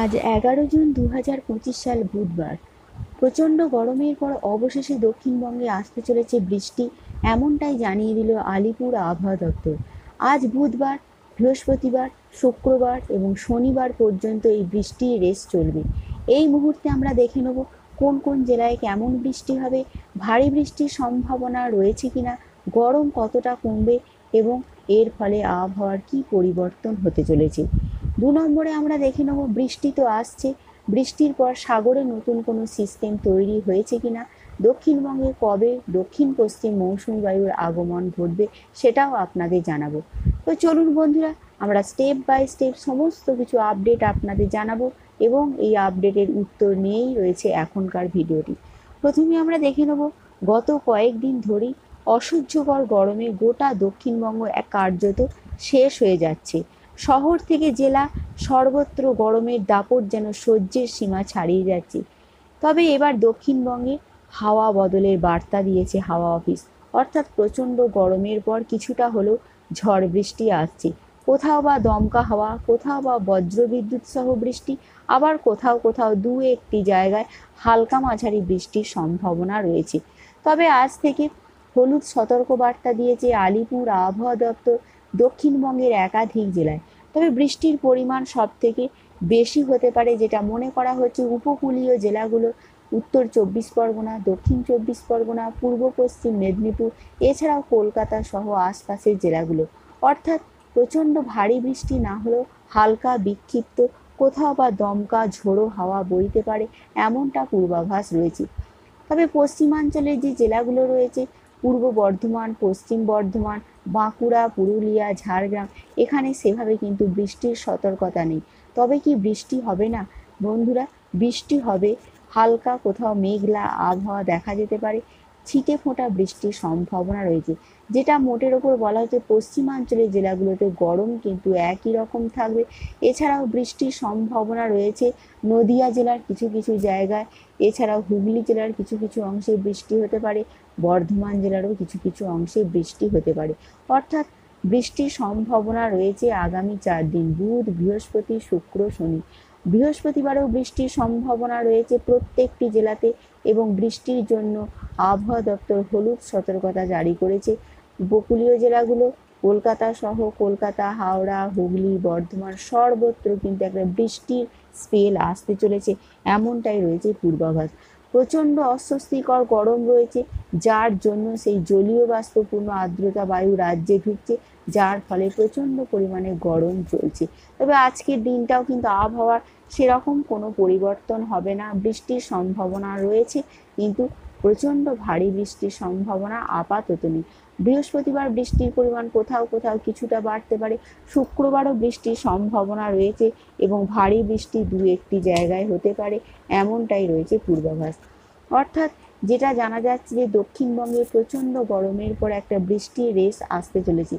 আজ 11 জুন 2025 সাল বুধবার। প্রচণ্ড গরমের পর অবশেষে দক্ষিণবঙ্গে আসতে চলেছে বৃষ্টি, এমনটাই জানিয়ে দিল আলিপুর আবহাওয়া দপ্তর। আজ বুধবার, বৃহস্পতিবার, শুক্রবার এবং শনিবার পর্যন্ত এই বৃষ্টির রেস চলবে। এই মুহূর্তে আমরা দেখে নেব কোন কোন জেলায় কেমন বৃষ্টি হবে, ভারী বৃষ্টির সম্ভাবনা রয়েছে কিনা, গরম কতটা কমবে এবং এর ফলে আবহাওয়ার কী পরিবর্তন হতে চলেছে। 2 নম্বরে আমরা দেখে নেব বৃষ্টি তো আসছে, বৃষ্টির পর সাগরে নতুন কোনো সিস্টেম তৈরি হয়েছে কিনা, দক্ষিণবঙ্গে কবে দক্ষিণ পশ্চিম মৌসুমী বায়ুর আগমন ঘটবে সেটাও আপনাদের জানাবো। তো চলুন বন্ধুরা, আমরা স্টেপ বাই স্টেপ সমস্ত কিছু আপডেট আপনাদের জানাবো এবং এই আপডেটের উত্তর নিয়েই রয়েছে এখনকার ভিডিওটি। প্রথমে আমরা দেখে নেব গত কয়েকদিন ধরেই অসহ্যকর গরমে গোটা দক্ষিণবঙ্গ এক কার্যত শেষ হয়ে যাচ্ছে। শহর থেকে জেলা সর্বত্র গরমের দাপট যেন সহ্যের সীমা ছাড়িয়ে যাচ্ছে। তবে এবার দক্ষিণবঙ্গে হাওয়া বদলের বার্তা দিয়েছে হাওয়া অফিস, অর্থাৎ প্রচণ্ড গরমের পর কিছুটা হলেও ঝড় বৃষ্টি আসছে। কোথাও বা দমকা হাওয়া, কোথাও বা বজ্রবিদ্যুৎ সহ বৃষ্টি, আবার কোথাও কোথাও দু একটি জায়গায় হালকা মাঝারি বৃষ্টির সম্ভাবনা রয়েছে। তবে আজ থেকে হলুদ সতর্কবার্তা দিয়েছে আলিপুর আবহাওয়া দপ্তর দক্ষিণবঙ্গের একাধিক জেলায়। তবে বৃষ্টির পরিমাণ সব থেকে বেশি হতে পারে যেটা মনে করা হচ্ছে উপকূলীয় জেলাগুলো, উত্তর 24 পরগনা, দক্ষিণ 24 পরগনা, পূর্ব পশ্চিম মেদিনীপুর, এছাড়াও কলকাতা সহ আশপাশের জেলাগুলো। অর্থাৎ প্রচণ্ড ভারী বৃষ্টি না হলেও হালকা বিক্ষিপ্ত কোথাও বা দমকা ঝোড়ো হাওয়া বইতে পারে, এমনটা পূর্বাভাস রয়েছে। তবে পশ্চিমাঞ্চলের যে জেলাগুলো রয়েছে, পূর্ব বর্ধমান, পশ্চিম বর্ধমান, বাঁকুড়া, পুরুলিয়া, ঝাড়গ্রাম, এখানে সেভাবে কিন্তু বৃষ্টির সতর্কতা নেই। তবে কি বৃষ্টি হবে না বন্ধুরা? বৃষ্টি হবে, হালকা কোথাও মেঘলা আবহাওয়া দেখা যেতে পারে, ছিটে ফোঁটা বৃষ্টির সম্ভাবনা রয়েছে। যেটা মোটের ওপর বলা হচ্ছে পশ্চিমাঞ্চলের জেলাগুলোতে গরম কিন্তু একই রকম থাকবে। এছাড়াও বৃষ্টির সম্ভাবনা রয়েছে নদিয়া জেলার কিছু কিছু জায়গায়, এছাড়াও হুগলি জেলার কিছু কিছু অংশে বৃষ্টি হতে পারে, বর্ধমান জেলারও কিছু কিছু অংশে বৃষ্টি হতে পারে। অর্থাৎ বৃষ্টির সম্ভাবনা রয়েছে আগামী 4 দিন, বুধ, বৃহস্পতি, শুক্র, শনি। বৃহস্পতিবারেও বৃষ্টির সম্ভাবনা রয়েছে প্রত্যেকটি জেলাতে এবং বৃষ্টির জন্য আবহাওয়া দপ্তর হলুদ সতর্কতা জারি করেছে। উপকূলীয় জেলাগুলো কলকাতা সহ কলকাতা, হাওড়া, হুগলি, বর্ধমান সর্বত্র কিন্তু একটা বৃষ্টির স্পেল আসতে চলেছে, এমনটাই রয়েছে পূর্বাভাস। প্রচণ্ড অস্বস্তিকর গরম রয়েছে, যার জন্য সেই জলীয় বাষ্পপূর্ণ আর্দ্রতা বায়ু রাজ্যে ঢুকছে, যার ফলে প্রচণ্ড পরিমাণে গরম চলছে। তবে আজকের দিনটাও কিন্তু আবহাওয়ার সেরকম কোনো পরিবর্তন হবে না, বৃষ্টির সম্ভাবনা রয়েছে কিন্তু প্রচণ্ড ভারী বৃষ্টির সম্ভাবনা আপাতত নেই। বৃহস্পতিবার বৃষ্টির পরিমাণ কোথাও কোথাও কিছুটা বাড়তে পারে, শুক্রবারও বৃষ্টির সম্ভাবনা রয়েছে এবং ভারী বৃষ্টি দু একটি জায়গায় হতে পারে, এমনটাই রয়েছে পূর্বাভাস। অর্থাৎ যেটা জানা যাচ্ছে যে দক্ষিণবঙ্গে প্রচণ্ড গরমের পর একটা বৃষ্টির রেস আসতে চলেছে।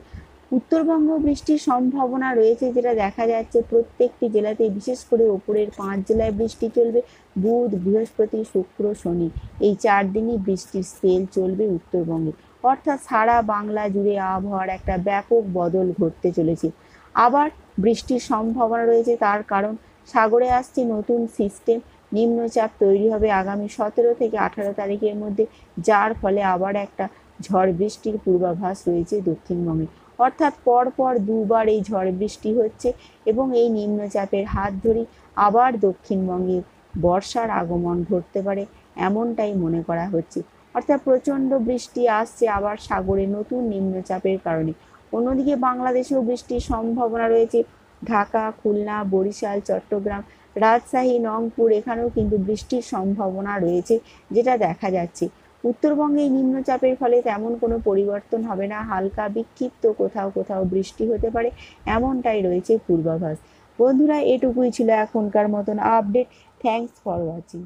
উত্তরবঙ্গ বৃষ্টির সম্ভাবনা রয়েছে, যেটা দেখা যাচ্ছে প্রত্যেকটি জেলাতে, বিশেষ করে ওপরের 5 জেলায় বৃষ্টি চলবে। বুধ, বৃহস্পতি, শুক্র, শনি, এই 4 দিনই বৃষ্টির স্পেল চলবে উত্তরবঙ্গে। অর্থাৎ সারা বাংলা জুড়ে আবহাওয়ার একটা ব্যাপক বদল ঘটতে চলেছে। আবার বৃষ্টির সম্ভাবনা রয়েছে, তার কারণ সাগরে আসছে নতুন সিস্টেম, নিম্নচাপ তৈরি হবে আগামী 17 থেকে 18 তারিখের মধ্যে, যার ফলে আবার একটা ঝড় বৃষ্টির পূর্বাভাস রয়েছে দক্ষিণবঙ্গে। অর্থাৎ পরপর দুবার এই ঝড় বৃষ্টি হচ্ছে এবং এই নিম্নচাপের হাত ধরেই আবার দক্ষিণবঙ্গে বর্ষার আগমন ঘটতে পারে, এমনটাই মনে করা হচ্ছে। অর্থাৎ প্রচণ্ড বৃষ্টি আসছে আবার সাগরে নতুন নিম্নচাপের কারণে। অন্যদিকে বাংলাদেশেও বৃষ্টির সম্ভাবনা রয়েছে, ঢাকা, খুলনা, বরিশাল, চট্টগ্রাম, রাজশাহী, রংপুর, এখানেও কিন্তু বৃষ্টির সম্ভাবনা রয়েছে, যেটা দেখা যাচ্ছে। উত্তরবঙ্গে এই নিম্নচাপের ফলে তেমন কোনো পরিবর্তন হবে না, হালকা বিক্ষিপ্ত কোথাও কোথাও বৃষ্টি হতে পারে, এমনটাই রয়েছে পূর্বাভাস। বন্ধুরা, এটুকুই ছিল এখনকার মতন আপডেট। Thanks for watching.